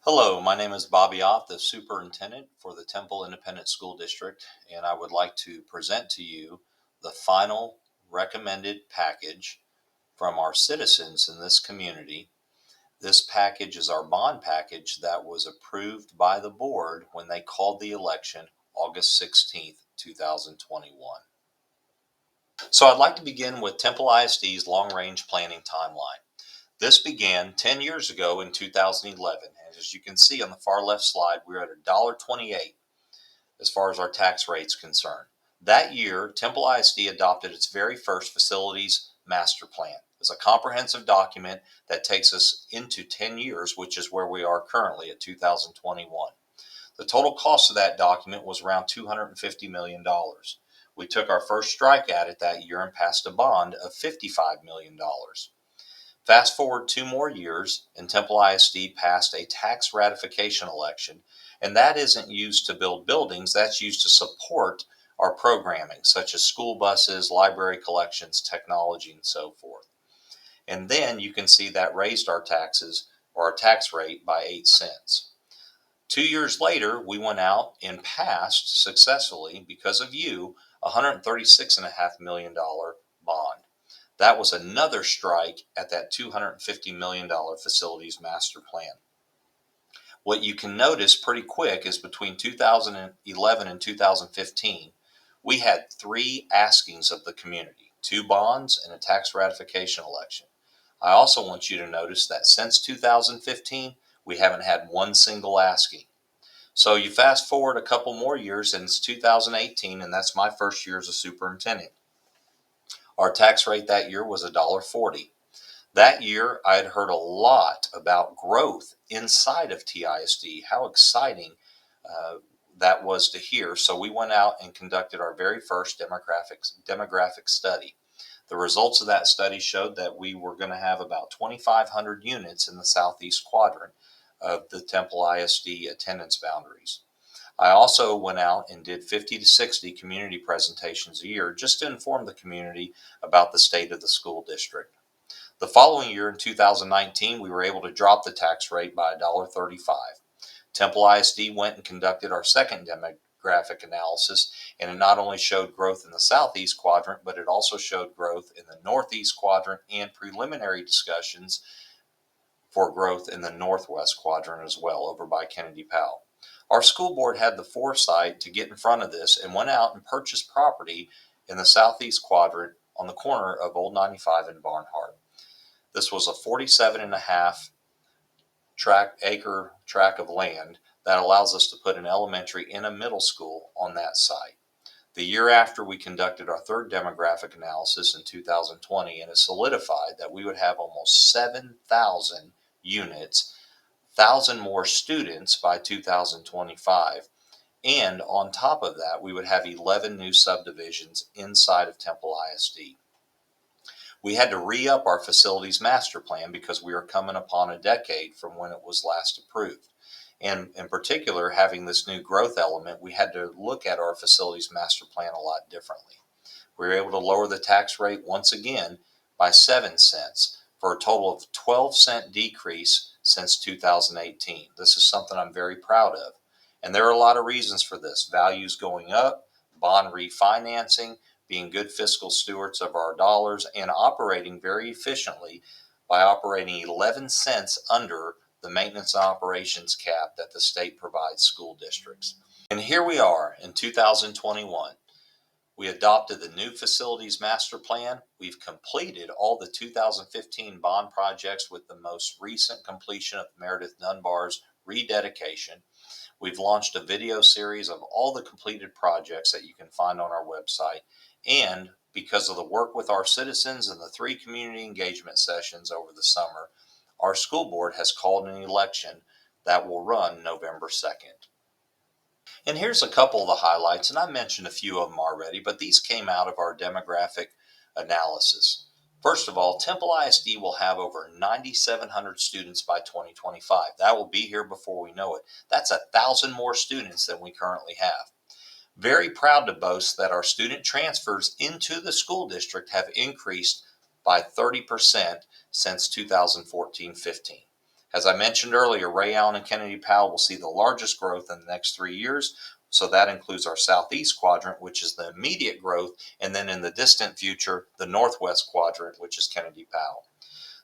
Hello, my name is Bobby Ott, the superintendent for the Temple Independent School District, and I would like to present to you the final recommended package from our citizens in this community. This package is our bond package that was approved by the board when they called the election August 16th, 2021. So I'd like to begin with Temple ISD's long-range planning timeline. This began 10 years ago in 2011, and as you can see on the far left slide, we're at $1.28 as far as our tax rate's concerned. That year, Temple ISD adopted its very first facilities master plan. It's a comprehensive document that takes us into 10 years, which is where we are currently at 2021. The total cost of that document was around $250 million. We took our first strike at it that year and passed a bond of $55 million. Fast forward 2 more years, and Temple ISD passed a tax ratification election, and that isn't used to build buildings, that's used to support our programming, such as school buses, library collections, technology, and so forth. And then you can see that raised our taxes, or our tax rate, by 8 cents. 2 years later, we went out and passed successfully, because of you, a $136.5 million bond. That was another strike at that $250 million facilities master plan. What you can notice pretty quick is between 2011 and 2015, we had three askings of the community, two bonds and a tax ratification election. I also want you to notice that since 2015, we haven't had one single asking. So you fast forward a couple more years and it's 2018, and that's my first year as a superintendent. Our tax rate that year was $1.40. That year, I had heard a lot about growth inside of TISD, how exciting that was to hear. So we went out and conducted our very first demographic study. The results of that study showed that we were going to have about 2,500 units in the southeast quadrant of the Temple ISD attendance boundaries. I also went out and did 50 to 60 community presentations a year just to inform the community about the state of the school district. The following year, in 2019, we were able to drop the tax rate by $1.35. Temple ISD went and conducted our second demographic analysis, and it not only showed growth in the southeast quadrant, but it also showed growth in the northeast quadrant and preliminary discussions for growth in the northwest quadrant as well, over by Kennedy Powell. Our school board had the foresight to get in front of this and went out and purchased property in the southeast quadrant on the corner of Old 95 and Barnhart. This was a 47.5 acre tract of land that allows us to put an elementary and a middle school on that site. The year after, we conducted our third demographic analysis in 2020, and it solidified that we would have almost 7,000 units, 1,000 more students by 2025, and on top of that, we would have 11 new subdivisions inside of Temple ISD. We had to re-up our facilities master plan because we were coming upon a decade from when it was last approved. And in particular, having this new growth element, we had to look at our facilities master plan a lot differently. We were able to lower the tax rate once again by 7 cents for a total of 12-cent decrease since 2018. This is something I'm very proud of. And there are a lot of reasons for this. Values going up, bond refinancing, being good fiscal stewards of our dollars, and operating very efficiently by operating 11 cents under the maintenance and operations cap that the state provides school districts. And here we are in 2021. We adopted the new facilities master plan. We've completed all the 2015 bond projects with the most recent completion of Meredith Dunbar's rededication. We've launched a video series of all the completed projects that you can find on our website. And because of the work with our citizens and the 3 community engagement sessions over the summer, our school board has called an election that will run November 2nd. And here's a couple of the highlights, and I mentioned a few of them already, but these came out of our demographic analysis. First of all, Temple ISD will have over 9,700 students by 2025. That will be here before we know it. That's 1,000 more students than we currently have. Very proud to boast that our student transfers into the school district have increased by 30% since 2014-15. As I mentioned earlier, Ray Allen and Kennedy Powell will see the largest growth in the next 3 years. So that includes our southeast quadrant, which is the immediate growth, and then in the distant future, the northwest quadrant, which is Kennedy Powell.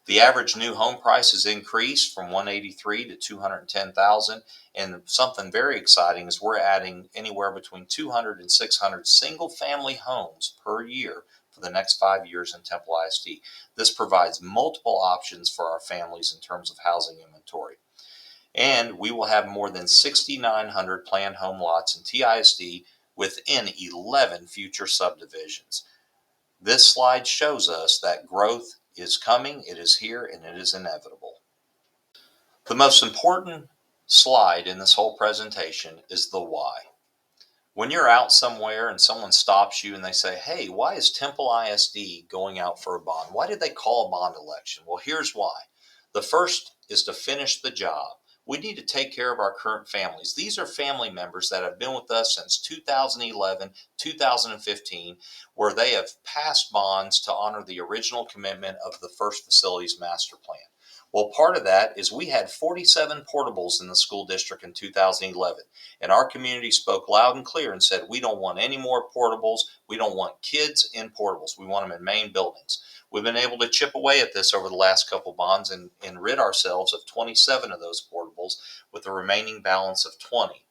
The average new home price has increased from 183 to 210,000, and something very exciting is we're adding anywhere between 200 and 600 single-family homes per year for the next 5 years in Temple ISD. This provides multiple options for our families in terms of housing inventory. And we will have more than 6,900 planned home lots in TISD within 11 future subdivisions. This slide shows us that growth is coming, it is here, and it is inevitable. The most important slide in this whole presentation is the why. When you're out somewhere and someone stops you and they say, hey, why is Temple ISD going out for a bond? Why did they call a bond election? Well, here's why. The first is to finish the job. We need to take care of our current families. These are family members that have been with us since 2011, 2015, where they have passed bonds to honor the original commitment of the first facilities master plan. Well, part of that is we had 47 portables in the school district in 2011. And our community spoke loud and clear and said, we don't want any more portables. We don't want kids in portables. We want them in main buildings. We've been able to chip away at this over the last couple bonds and rid ourselves of 27 of those portables with a remaining balance of 20.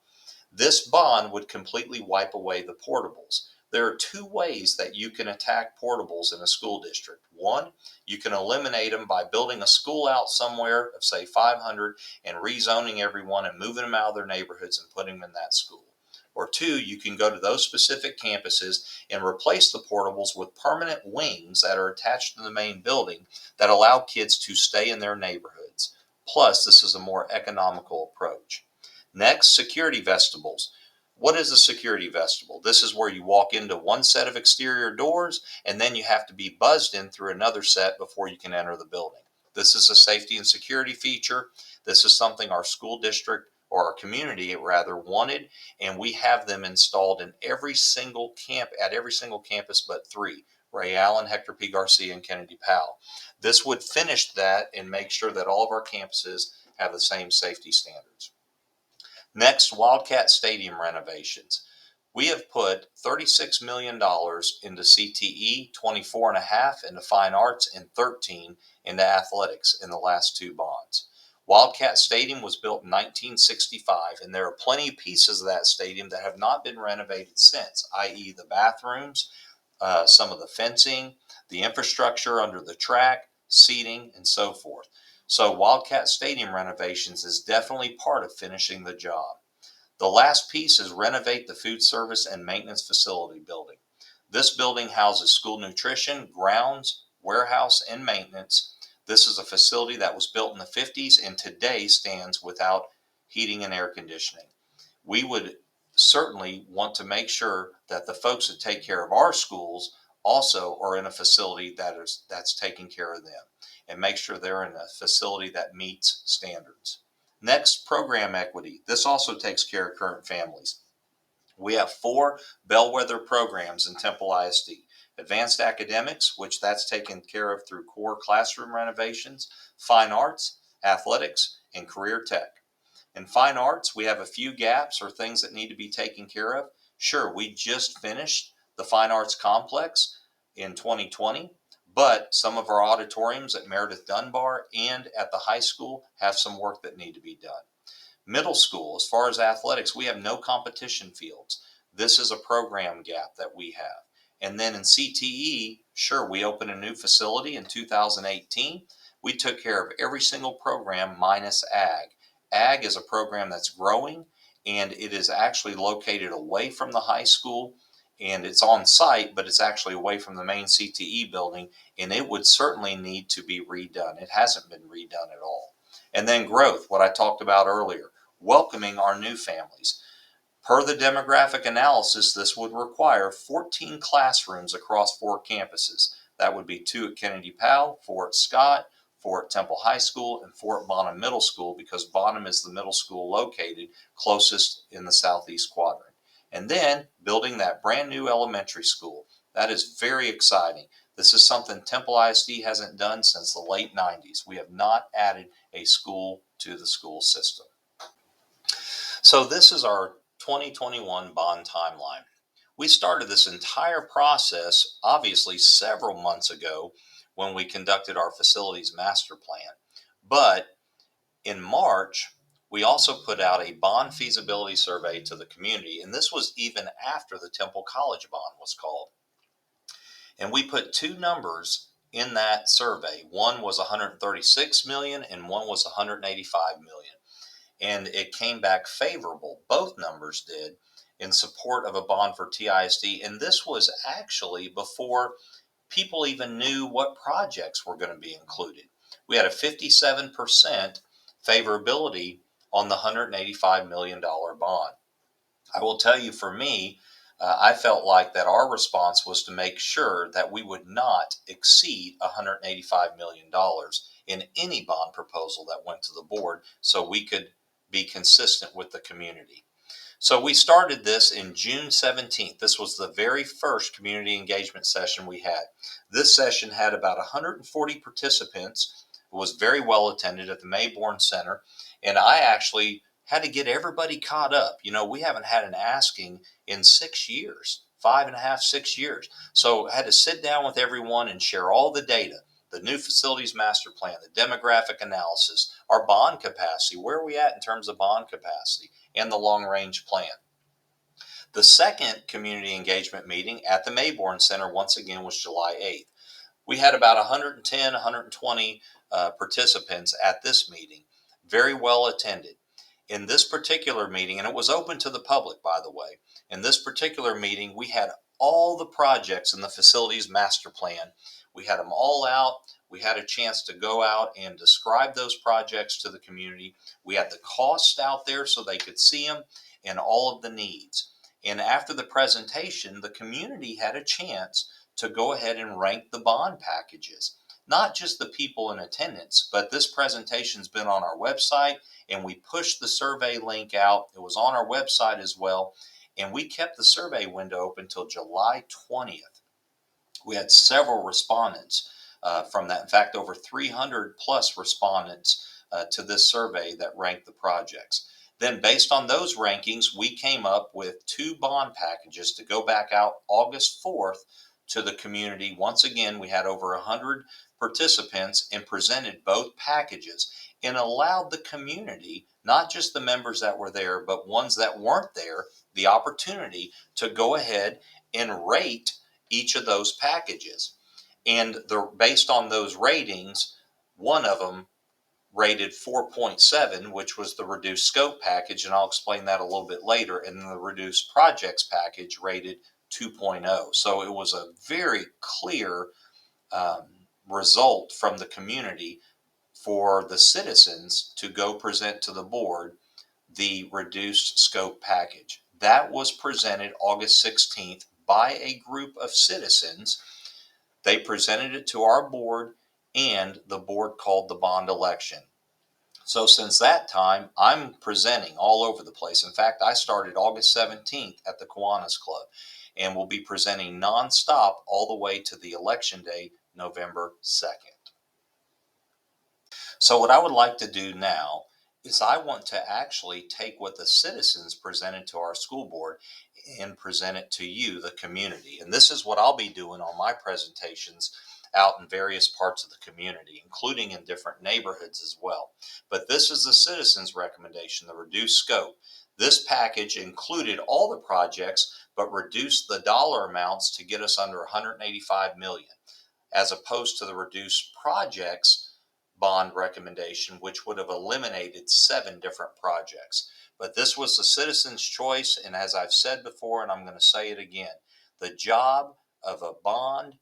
This bond would completely wipe away the portables. There are two ways that you can attack portables in a school district. One, you can eliminate them by building a school out somewhere of, say, 500 and rezoning everyone and moving them out of their neighborhoods and putting them in that school. Or two, you can go to those specific campuses and replace the portables with permanent wings that are attached to the main building that allow kids to stay in their neighborhoods. Plus, this is a more economical approach. Next, security vestibules. What is a security vestibule? This is where you walk into one set of exterior doors and then you have to be buzzed in through another set before you can enter the building. This is a safety and security feature. This is something our school district, or our community rather, wanted, and we have them installed in every single campus but three: Ray Allen, Hector P. Garcia, and Kennedy Powell. This would finish that and make sure that all of our campuses have the same safety standards. Next, Wildcat Stadium renovations. We have put $36 million into CTE, 24.5 into fine arts, and 13 into athletics in the last two bonds. Wildcat Stadium was built in 1965, and there are plenty of pieces of that stadium that have not been renovated since, i.e. the bathrooms, some of the fencing, the infrastructure under the track, seating, and so forth. So Wildcat Stadium renovations is definitely part of finishing the job. The last piece is renovate the food service and maintenance facility building. This building houses school nutrition, grounds, warehouse, and maintenance. This is a facility that was built in the 50s and today stands without heating and air conditioning. We would certainly want to make sure that the folks that take care of our schools also are in a facility that's taking care of them, and make sure they're in a facility that meets standards. Next, program equity. This also takes care of current families. We have 4 bellwether programs in Temple ISD. Advanced academics, which that's taken care of through core classroom renovations, fine arts, athletics, and career tech. In fine arts, we have a few gaps or things that need to be taken care of. Sure, we just finished the fine arts complex in 2020, but some of our auditoriums at Meredith Dunbar and at the high school have some work that need to be done. Middle school, as far as athletics, we have no competition fields. This is a program gap that we have. And then in CTE, sure, we opened a new facility in 2018. We took care of every single program minus ag. Ag is a program that's growing, and it is actually located away from the high school, and it's on site, but it's actually away from the main CTE building, and it would certainly need to be redone. It hasn't been redone at all. And then growth, what I talked about earlier, welcoming our new families. Per the demographic analysis, this would require 14 classrooms across 4 campuses. That would be 2 at Kennedy Powell, 4 at Scott, 4 at Temple High School, and 4 at Bonham Middle School, because Bonham is the middle school located closest in the southeast quadrant. And then building that brand new elementary school. That is very exciting. This is something Temple ISD hasn't done since the late 90s. We have not added a school to the school system. So this is our 2021 bond timeline. We started this entire process, obviously, several months ago when we conducted our facilities master plan. But in March, we also put out a bond feasibility survey to the community, and this was even after the Temple College bond was called. And we put two numbers in that survey. One was 136 million and one was 185 million. And it came back favorable. Both numbers did, in support of a bond for TISD. And this was actually before people even knew what projects were going to be included. We had a 57% favorability on the $185 million bond. I will tell you, for me, I felt like that our response was to make sure that we would not exceed $185 million in any bond proposal that went to the board, so we could be consistent with the community. So we started this in June 17th. This was the very first community engagement session we had. This session had about 140 participants. It was very well attended at the Mayborn Center, and I actually had to get everybody caught up. You know, we haven't had an asking in 6 years, 5.5, 6 years. So I had to sit down with everyone and share all the data, the new facilities master plan, the demographic analysis, our bond capacity, where are we at in terms of bond capacity, and the long range plan. The second community engagement meeting at the Mayborn Center, once again, was July 8th. We had about 110, 120 participants at this meeting, very well attended. In this particular meeting, and it was open to the public, by the way, in this particular meeting, we had all the projects in the facilities master plan. We had them all out. We had a chance to go out and describe those projects to the community. We had the costs out there so they could see them and all of the needs. And after the presentation, the community had a chance to go ahead and rank the bond packages. Not just the people in attendance, but this presentation's been on our website, and we pushed the survey link out. It was on our website as well, and we kept the survey window open until July 20th. We had several respondents from that. In fact, over 300 plus respondents to this survey that ranked the projects. Then, based on those rankings, we came up with two bond packages to go back out August 4th to the community. Once again, we had over 100 participants and presented both packages and allowed the community, not just the members that were there, but ones that weren't there, the opportunity to go ahead and rate each of those packages. And based on those ratings, one of them rated 4.7, which was the reduced scope package, and I'll explain that a little bit later, and then the reduced projects package rated 2.0. So it was a very clear result from the community for the citizens to go present to the board the reduced scope package. That was presented August 16th by a group of citizens. They presented it to our board, and the board called the bond election. So since that time, I'm presenting all over the place. In fact, I started August 17th at the Kiwanis Club, and will be presenting nonstop all the way to the election day, November 2nd. So what I would like to do now is I want to actually take what the citizens presented to our school board and present it to you, the community. And this is what I'll be doing on my presentations out in various parts of the community, including in different neighborhoods as well. But this is the citizens' recommendation, the reduced scope. This package included all the projects, but reduced the dollar amounts to get us under 185 million, as opposed to the reduced projects bond recommendation, which would have eliminated 7 different projects. But this was the citizens' choice, and as I've said before, and I'm going to say it again, the job of a bond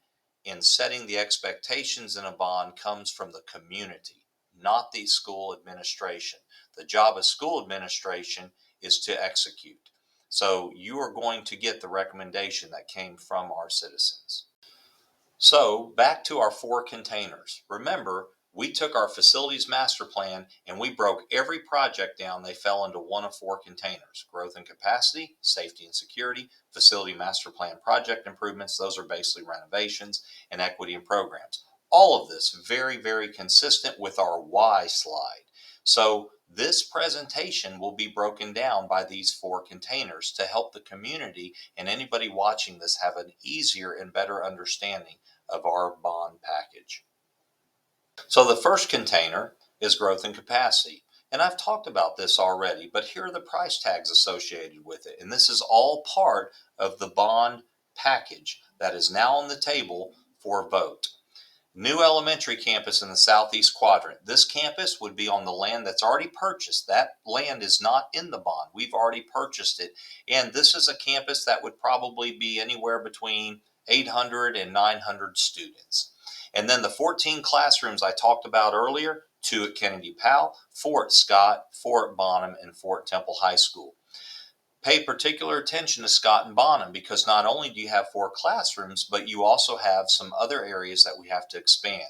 in setting the expectations in a bond comes from the community, not the school administration. The job of school administration is to execute. So you are going to get the recommendation that came from our citizens. So back to our 4 containers. Remember, we took our facilities master plan and we broke every project down. They fell into one of four containers: growth and capacity, safety and security, facility master plan project improvements. Those are basically renovations, and equity and programs. All of this very, very consistent with our why slide. So this presentation will be broken down by these four containers to help the community and anybody watching this have an easier and better understanding of our bond package. So the first container is growth and capacity. And I've talked about this already, but here are the price tags associated with it. And this is all part of the bond package that is now on the table for vote. New elementary campus in the southeast quadrant. This campus would be on the land that's already purchased. That land is not in the bond. We've already purchased it. And this is a campus that would probably be anywhere between 800 and 900 students. And then the 14 classrooms I talked about earlier, 2 at Kennedy Powell, 4 at Scott, 4 at Bonham, and 4 at Temple High School. Pay particular attention to Scott and Bonham, because not only do you have 4 classrooms, but you also have some other areas that we have to expand.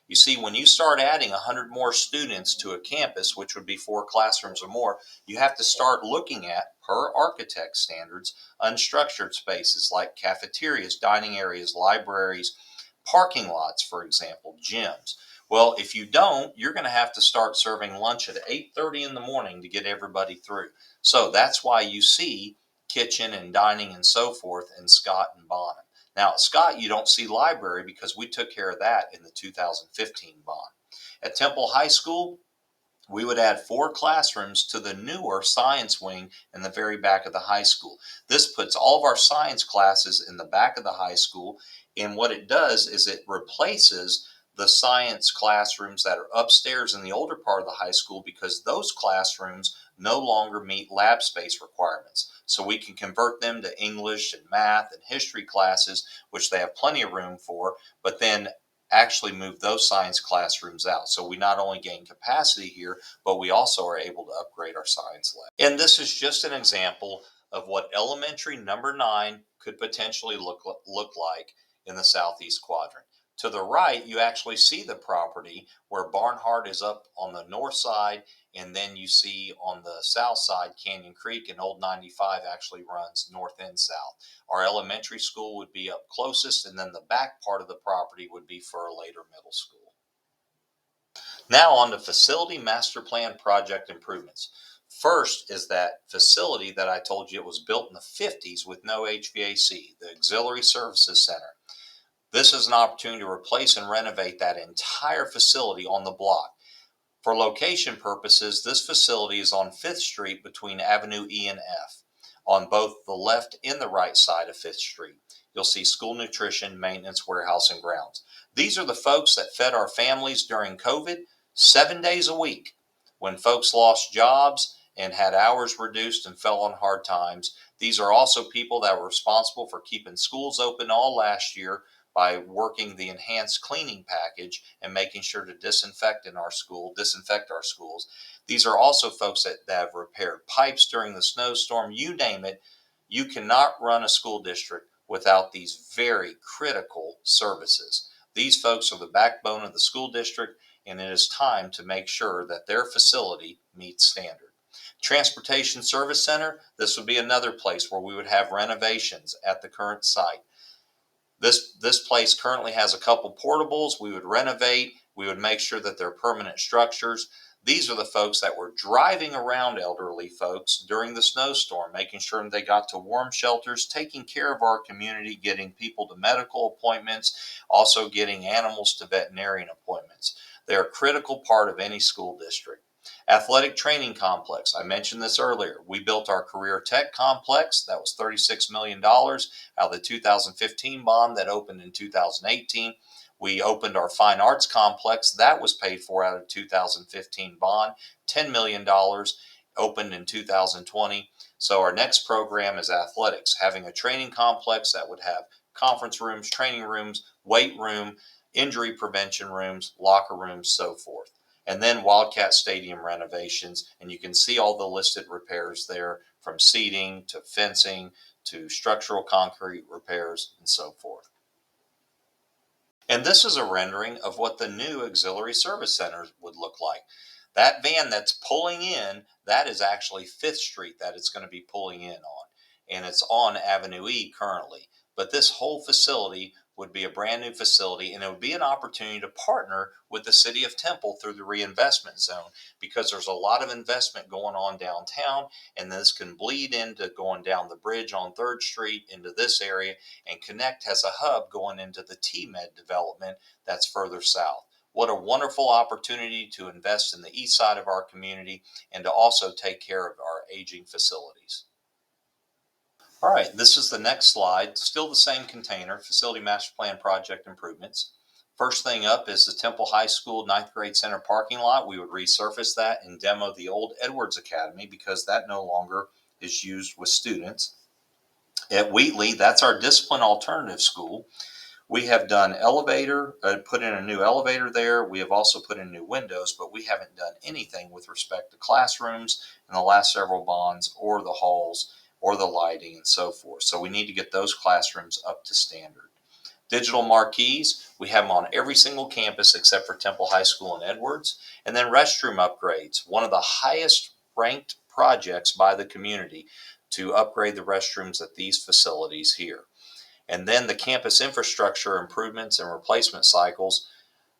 You see, when you start adding 100 more students to a campus, which would be 4 classrooms or more, you have to start looking at, per architect standards, unstructured spaces like cafeterias, dining areas, libraries, parking lots, for example, gyms. Well, if you don't, you're going to have to start serving lunch at 8:30 in the morning to get everybody through. So that's why you see kitchen and dining and so forth in Scott and Bonham. Now, at Scott, you don't see library because we took care of that in the 2015 bond. At Temple High School, we would add 4 classrooms to the newer science wing in the very back of the high school. This puts all of our science classes in the back of the high school, and what it does is it replaces the science classrooms that are upstairs in the older part of the high school, because those classrooms no longer meet lab space requirements. So we can convert them to English and math and history classes, which they have plenty of room for, but then actually move those science classrooms out. So we not only gain capacity here, but we also are able to upgrade our science lab. And this is just an example of what elementary number 9 could potentially look like in the southeast quadrant. To the right, you actually see the property where Barnhart is up on the north side, and then you see on the south side Canyon Creek, and Old 95 actually runs north and south. Our elementary school would be up closest, and then the back part of the property would be for a later middle school. Now on to facility master plan project improvements. First is that facility that I told you it was built in the 50s with no HVAC, the Auxiliary Services Center. This is an opportunity to replace and renovate that entire facility on the block. For location purposes, this facility is on 5th Street between Avenue E and F, on both the left and the right side of 5th Street. You'll see school nutrition, maintenance, warehouse, and grounds. These are the folks that fed our families during COVID 7 days a week. When folks lost jobs and had hours reduced and fell on hard times, these are also people that were responsible for keeping schools open all last year by working the enhanced cleaning package and making sure to disinfect our schools. These are also folks that have repaired pipes during the snowstorm. You name it, you cannot run a school district without these very critical services. These folks are the backbone of the school district, and it is time to make sure that their facility meets standard. Transportation Service Center, this would be another place where we would have renovations at the current site. This place currently has a couple portables. We would renovate. We would make sure that they're permanent structures. These are the folks that were driving around elderly folks during the snowstorm, making sure they got to warm shelters, taking care of our community, getting people to medical appointments, also getting animals to veterinarian appointments. They're a critical part of any school district. Athletic training complex. I mentioned this earlier. We built our career tech complex. That was $36 million out of the 2015 bond that opened in 2018. We opened our fine arts complex. That was paid for out of 2015 bond, $10 million, opened in 2020. So our next program is athletics, having a training complex that would have conference rooms, training rooms, weight room, injury prevention rooms, locker rooms, so forth. And then Wildcat Stadium renovations, and you can see all the listed repairs there, from seating to fencing to structural concrete repairs and so forth. And this is a rendering of what the new auxiliary service center would look like. That van that's pulling in, that is actually Fifth Street that it's going to be pulling in on. And it's on Avenue E currently. But this whole facility would be a brand new facility, and it would be an opportunity to partner with the city of Temple through the reinvestment zone, because there's a lot of investment going on downtown, and this can bleed into going down the bridge on 3rd Street into this area, and Connect has a hub going into the T-Med development that's further south. What a wonderful opportunity to invest in the east side of our community and to also take care of our aging facilities. All right, this is the next slide. Still the same container, Facility Master Plan Project Improvements. First thing up is the Temple High School 9th grade center parking lot. We would resurface that and demo the old Edwards Academy because that no longer is used with students. At Wheatley, that's our discipline alternative school. We have done put in a new elevator there. We have also put in new windows, but we haven't done anything with respect to classrooms in the last several bonds or the halls or the lighting and so forth. So we need to get those classrooms up to standard. Digital marquees, we have them on every single campus except for Temple High School and Edwards. And then restroom upgrades, one of the highest ranked projects by the community to upgrade the restrooms at these facilities here. And then the campus infrastructure improvements and replacement cycles.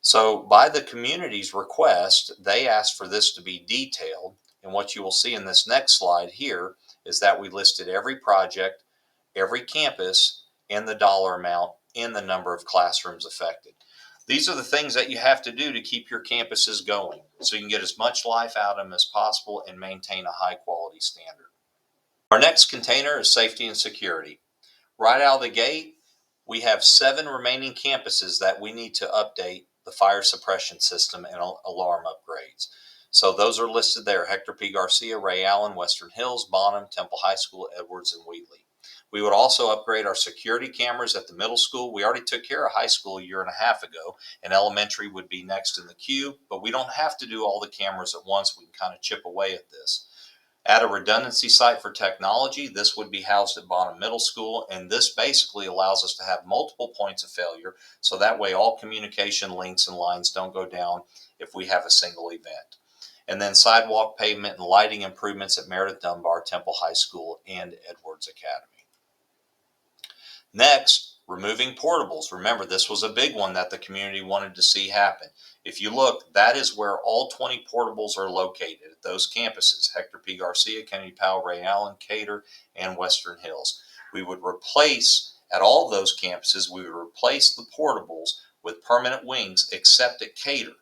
So by the community's request, they asked for this to be detailed. And what you will see in this next slide here is that we listed every project, every campus, and the dollar amount and the number of classrooms affected. These are the things that you have to do to keep your campuses going so you can get as much life out of them as possible and maintain a high quality standard. Our next container is safety and security. Right out of the gate, we have 7 remaining campuses that we need to update the fire suppression system and alarm upgrades. So those are listed there: Hector P. Garcia, Ray Allen, Western Hills, Bonham, Temple High School, Edwards, and Wheatley. We would also upgrade our security cameras at the middle school. We already took care of high school a year and a half ago, and elementary would be next in the queue, but we don't have to do all the cameras at once. We can kind of chip away at this. Add a redundancy site for technology. This would be housed at Bonham Middle School, and this basically allows us to have multiple points of failure, so that way all communication links and lines don't go down if we have a single event. And then sidewalk pavement and lighting improvements at Meredith Dunbar, Temple High School, and Edwards Academy. Next, removing portables. Remember, this was a big one that the community wanted to see happen. If you look, that is where all 20 portables are located at those campuses: Hector P. Garcia, Kennedy Powell, Ray Allen, Cater, and Western Hills. We would replace, at all those campuses, we would replace the portables with permanent wings except at Cater.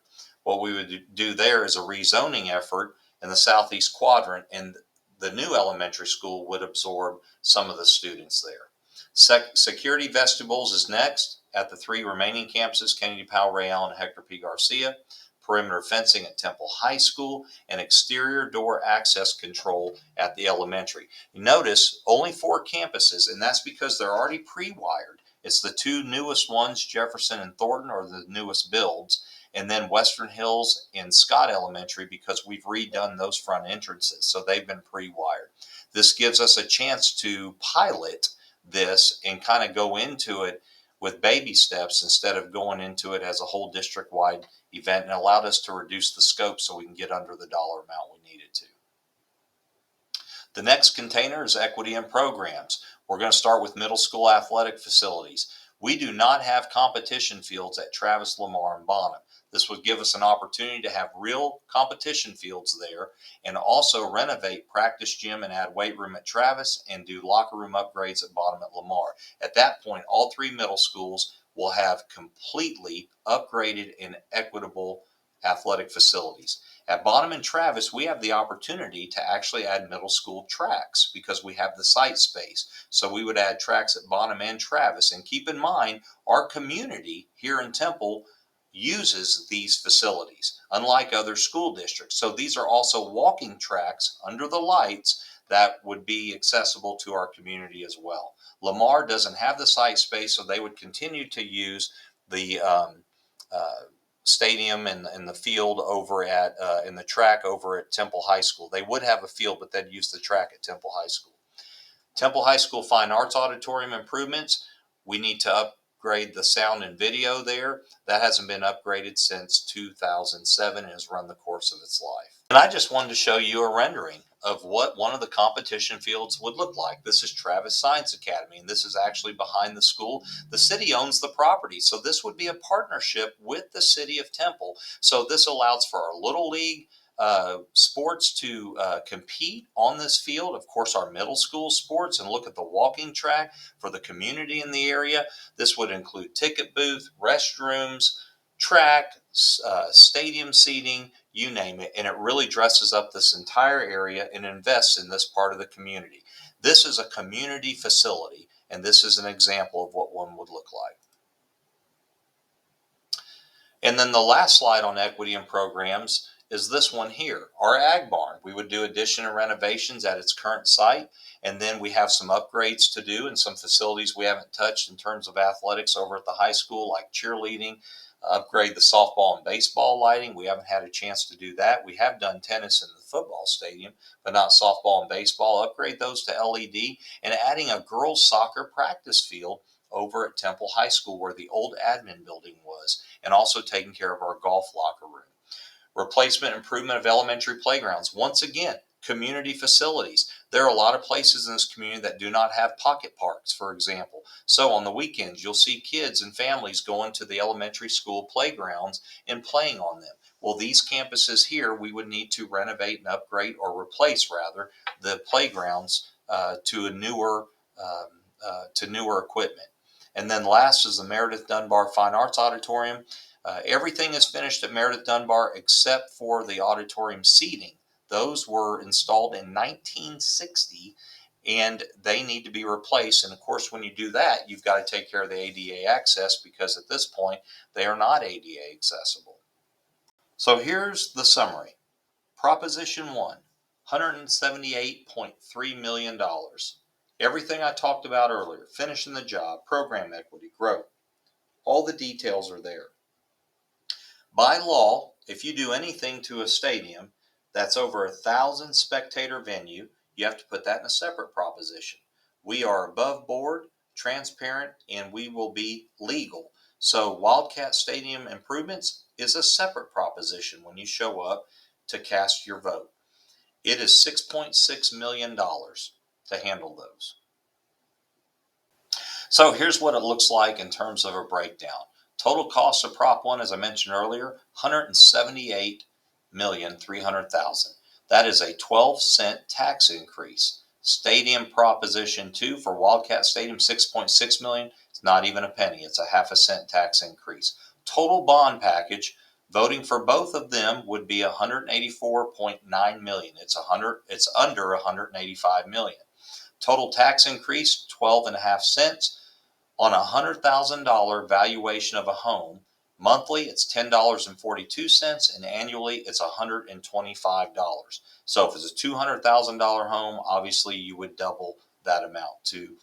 What we would do there is a rezoning effort in the southeast quadrant, and the new elementary school would absorb some of the students there. Security vestibules is next at the 3 remaining campuses: Kennedy Powell, Ray Allen, and Hector P. Garcia. Perimeter fencing at Temple High School, and exterior door access control at the elementary. You notice only 4 campuses, and that's because they're already pre-wired. It's the 2 newest ones, Jefferson and Thornton, are the newest builds, and then Western Hills and Scott Elementary, because we've redone those front entrances, so they've been pre-wired. This gives us a chance to pilot this and kind of go into it with baby steps instead of going into it as a whole district-wide event, and allowed us to reduce the scope so we can get under the dollar amount we needed to. The next container is equity and programs. We're going to start with middle school athletic facilities. We do not have competition fields at Travis, Lamar, and Bonham. This would give us an opportunity to have real competition fields there, and also renovate practice gym and add weight room at Travis, and do locker room upgrades at Bonham at Lamar. At that point, all 3 middle schools will have completely upgraded and equitable athletic facilities. At Bonham and Travis, we have the opportunity to actually add middle school tracks because we have the site space. So we would add tracks at Bonham and Travis. And keep in mind, our community here in Temple uses these facilities, unlike other school districts. So these are also walking tracks under the lights that would be accessible to our community as well. Lamar doesn't have the site space, so they would continue to use the stadium and the field over at in the track over at Temple High School. They would have a field, but they'd use the track at Temple High School. Temple High School Fine Arts Auditorium improvements. We need to upgrade the sound and video there. That hasn't been upgraded since 2007 and has run the course of its life. And I just wanted to show you a rendering of what one of the competition fields would look like. This is Travis Science Academy, and this is actually behind the school. The city owns the property, so this would be a partnership with the city of Temple. So this allows for our Little League sports to compete on this field. Of course, our middle school sports, and look at the walking track for the community in the area. This would include ticket booth, restrooms, track, stadium seating, you name it. And it really dresses up this entire area and invests in this part of the community. This is a community facility, and this is an example of what one would look like. And then the last slide on equity and programs is this one here, our ag barn. We would do addition and renovations at its current site, and then we have some upgrades to do and some facilities we haven't touched in terms of athletics over at the high school, like cheerleading, upgrade the softball and baseball lighting. We haven't had a chance to do that. We have done tennis in the football stadium, but not softball and baseball. Upgrade those to LED, and adding a girls soccer practice field over at Temple High School where the old admin building was, and also taking care of our golf locker room. Replacement improvement of elementary playgrounds. Once again, community facilities. There are a lot of places in this community that do not have pocket parks, for example. So on the weekends, you'll see kids and families going to the elementary school playgrounds and playing on them. Well, these campuses here, we would need to renovate and upgrade, or replace rather, the playgrounds to newer equipment. And then last is the Meredith Dunbar Fine Arts Auditorium. Everything is finished at Meredith Dunbar except for the auditorium seating. Those were installed in 1960, and they need to be replaced. And of course, when you do that, you've got to take care of the ADA access, because at this point, they are not ADA accessible. So here's the summary. Proposition 1, $178.3 million. Everything I talked about earlier, finishing the job, program equity, growth, all the details are there. By law, if you do anything to a stadium that's over 1,000 spectator venue, you have to put that in a separate proposition. We are above board, transparent, and we will be legal. So Wildcat Stadium improvements is a separate proposition when you show up to cast your vote. It is $6.6 million to handle those. So here's what it looks like in terms of a breakdown. Total cost of Prop 1, as I mentioned earlier, $178,300,000. That is a 12-cent tax increase. Stadium Proposition 2 for Wildcat Stadium, $6.6 million. It's not even a penny. It's a half a cent tax increase. Total bond package, voting for both of them would be $184.9 million. It's under $185 million. Total tax increase, 12.5 cents. On a $100,000 valuation of a home, monthly it's $10.42, and annually it's $125. So if it's a $200,000 home, obviously you would double that amount to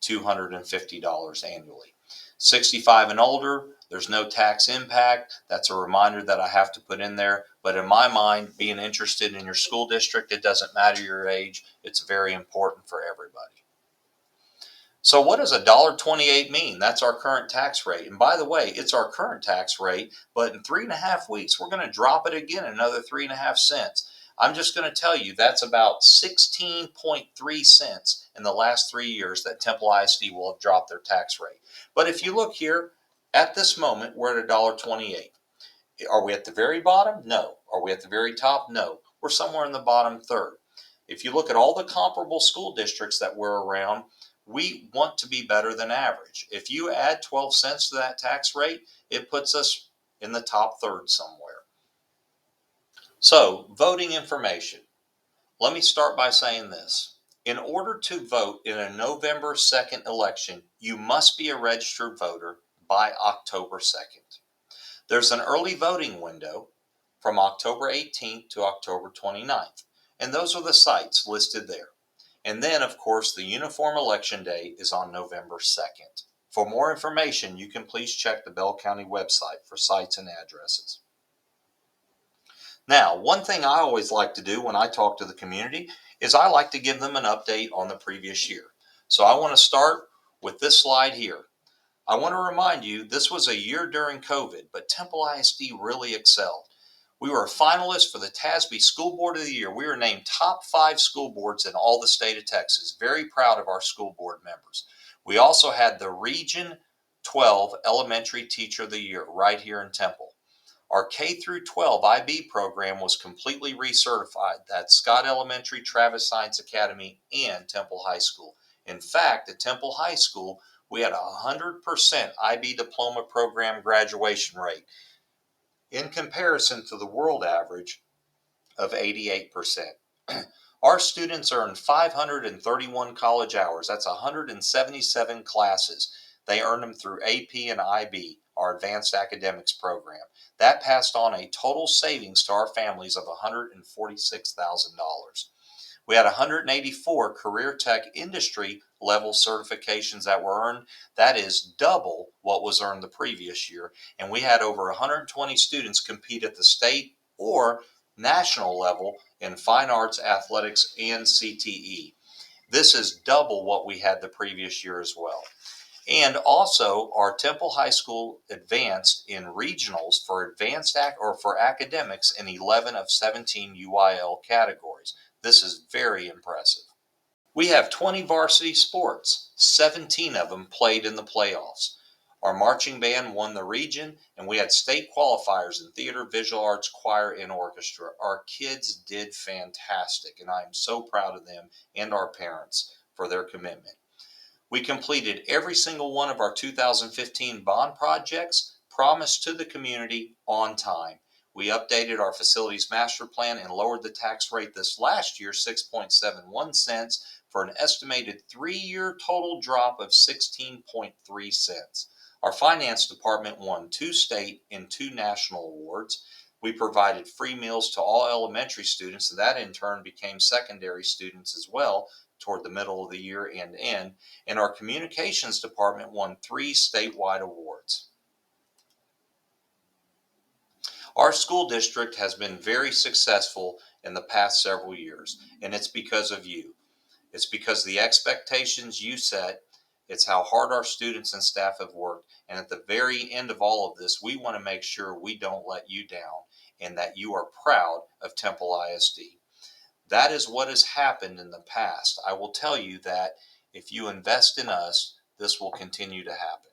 $250 annually. 65 and older, there's no tax impact. That's a reminder that I have to put in there. But in my mind, being interested in your school district, it doesn't matter your age. It's very important for everybody. So what does $1.28 mean? That's our current tax rate. And by the way, it's our current tax rate, but in 3.5 weeks, we're going to drop it again another 3.5 cents. I'm just going to tell you that's about 16.3 cents in the last 3 years that Temple ISD will have dropped their tax rate. But if you look here, at this moment, we're at $1.28. Are we at the very bottom? No. Are we at the very top? No. We're somewhere in the bottom third. If you look at all the comparable school districts that we're around, we want to be better than average. If you add 12 cents to that tax rate, it puts us in the top third somewhere. So, voting information. Let me start by saying this. In order to vote in a November 2nd election, you must be a registered voter by October 2nd. There's an early voting window from October 18th to October 29th, and those are the sites listed there. And then, of course, the uniform election day is on November 2nd. For more information, you can please check the Bell County website for sites and addresses. Now, one thing I always like to do when I talk to the community is I like to give them an update on the previous year. So I want to start with this slide here. I want to remind you this was a year during COVID, but Temple ISD really excelled. We were a finalist for the TASB School Board of the Year. We were named top 5 school boards in all the state of Texas. Very proud of our school board members. We also had the Region 12 Elementary Teacher of the Year right here in Temple. Our K through 12 IB program was completely recertified. That's Scott Elementary, Travis Science Academy, and Temple High School. In fact, at Temple High School, we had a 100% IB diploma program graduation rate in comparison to the world average of 88%. Our students earned 531 college hours. That's 177 classes. They earned them through AP and IB, our advanced academics program. That passed on a total savings to our families of $146,000. We had 184 career tech industry level certifications that were earned. That is double what was earned the previous year. And we had over 120 students compete at the state or national level in fine arts, athletics, and CTE. This is double what we had the previous year as well. And also, our Temple High School advanced in regionals for for academics in 11 of 17 UIL categories. This is very impressive. We have 20 varsity sports. 17 of them played in the playoffs. Our marching band won the region, and we had state qualifiers in theater, visual arts, choir, and orchestra. Our kids did fantastic, and I am so proud of them and our parents for their commitment. We completed every single one of our 2015 bond projects promised to the community on time. We updated our facilities master plan and lowered the tax rate this last year 6.71 cents for an estimated 3-year total drop of 16.3 cents. Our finance department won 2 state and 2 national awards. We provided free meals to all elementary students, and that in turn became secondary students as well toward the middle of the year and end. And our communications department won 3 statewide awards. Our school district has been very successful in the past several years, and it's because of you. It's because the expectations you set, it's how hard our students and staff have worked, and at the very end of all of this, we want to make sure we don't let you down and that you are proud of Temple ISD. That is what has happened in the past. I will tell you that if you invest in us, this will continue to happen.